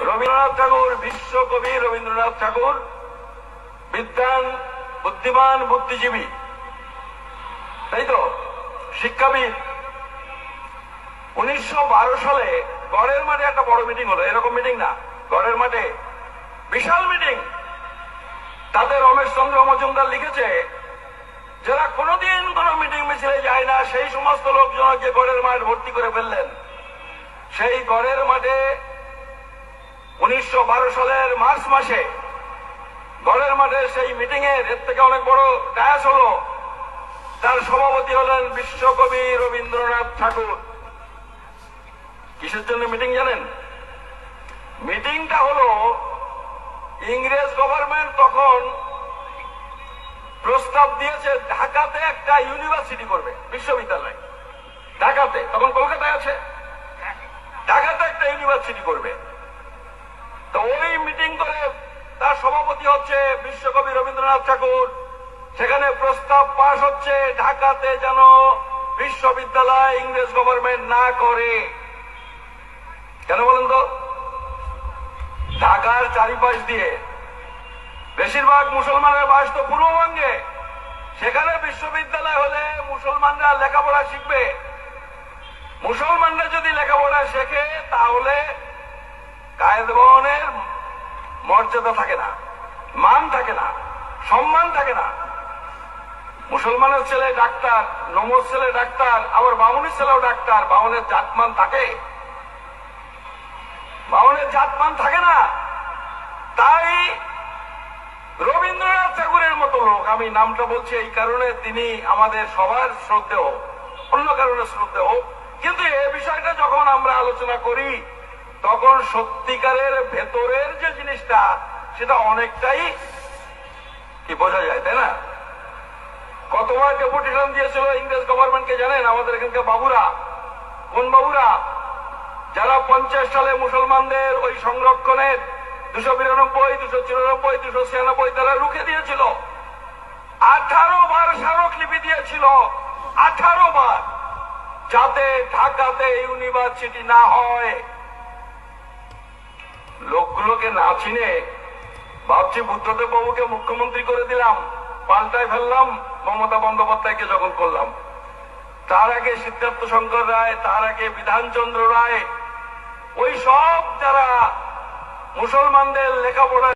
রবীন্দ্রনাথ ঠাকুর, বিশ্বকবি রবীন্দ্রনাথ ঠাকুর বিদ্বান, বুদ্ধিমান, বুদ্ধিজীবী, তাই তো, শিক্ষাবিদ। 1912 সালে গড়ের মাঠে একটা বড় মিটিং হলো, এরকম মিটিং না, গড়ের মাঠে বিশাল মিটিং। তাতে রমেশ চন্দ্র মজুমদার লিখেছে, যারা কোনোদিন কোন মিটিং মিছিলে যায় না সেই সমস্ত লোকজনকে গড়ের মাঠ ভর্তি করে ফেললেন। সেই গড়ের মাঠে 1912 সালের মার্চ মাসে গড়ের মাঠে সেই মিটিং এর থেকে অনেক বড় ডায়াস হলো, তার সভাপতি হলেন বিশ্বকবি রবীন্দ্রনাথ ঠাকুর। কিসের জন্য মিটিং জানেন? মিটিংটা হলো, ইংরেজ গভর্নমেন্ট তখন প্রস্তাব দিয়েছে ঢাকাতে একটা ইউনিভার্সিটি করবে, বিশ্ববিদ্যালয়। ঢাকাতে, তখন কলকাতায় আছে, ঢাকাতে একটা ইউনিভার্সিটি করবে। তো ওই মিটিং করে তার সভাপতি হচ্ছে বিশ্বকবি রবীন্দ্রনাথ ঠাকুর। সেখানে প্রস্তাব পাস হচ্ছে ঢাকাতে যেন বিশ্ববিদ্যালয় ইংরেজ গভর্নমেন্ট না করে। কেন বলেন তো? ঢাকার চারিপাশ দিয়ে বেশিরভাগ মুসলমানের বাস তো পূর্ববঙ্গে, সেখানে বিশ্ববিদ্যালয় হলে মুসলমানরা লেখাপড়া শিখবে। মুসলমানরা যদি লেখাপড়া শেখে তাহলে কায়েদ ভবনের মর্যাদা থাকে না, মান থাকে না, সম্মান থাকে না। মুসলমানের ছেলে ডাক্তার, নমর ছেলে ডাক্তার, আবার বামুনের ছেলেও ডাক্তার, বামুনের জাতমান থাকে? বামুনের জাতমান থাকে না। তাই রবীন্দ্রনাথ ঠাকুরের মতো লোক, আমি নামটা বলছি এই কারণে তিনি আমাদের সবার শ্রদ্ধেয়, অন্য কারণে শ্রদ্ধেয়, কিন্তু এই বিষয়টা যখন আমরা আলোচনা করি তখন সত্যিকারের ভেতরের যে জিনিসটা সেটা অনেকটাই কি বোঝা যায়, তাই না? কতবার ডেপুটেশন দিয়েছিল ইংরেজ গভর্নমেন্টকে জানেন? আমাদের এখানকার বাবুরা। কোন বাবুরা? যারা 50 সালে মুসলমানদের ওই সংরক্ষণের 292, 294, 296 তারা রুখে দিয়েছিল। 18 বার স্মারকলিপি দিয়েছিল, 18 বার, যাতে ঢাকাতে ইউনিভার্সিটি না হয়। লোকগুলোকে না চিনে ভাবছি বুদ্ধদেব বাবুকে মুখ্যমন্ত্রী করে দিলাম, পাল্টায় ফেললাম মমতা বন্দ্যোপাধ্যায়কে যখন করলাম। তার আগে সিদ্ধার্থ শঙ্কর রায়, তার আগে বিধানচন্দ্র রায়, ওই সব যারা মুসলমানদের লেখাপড়া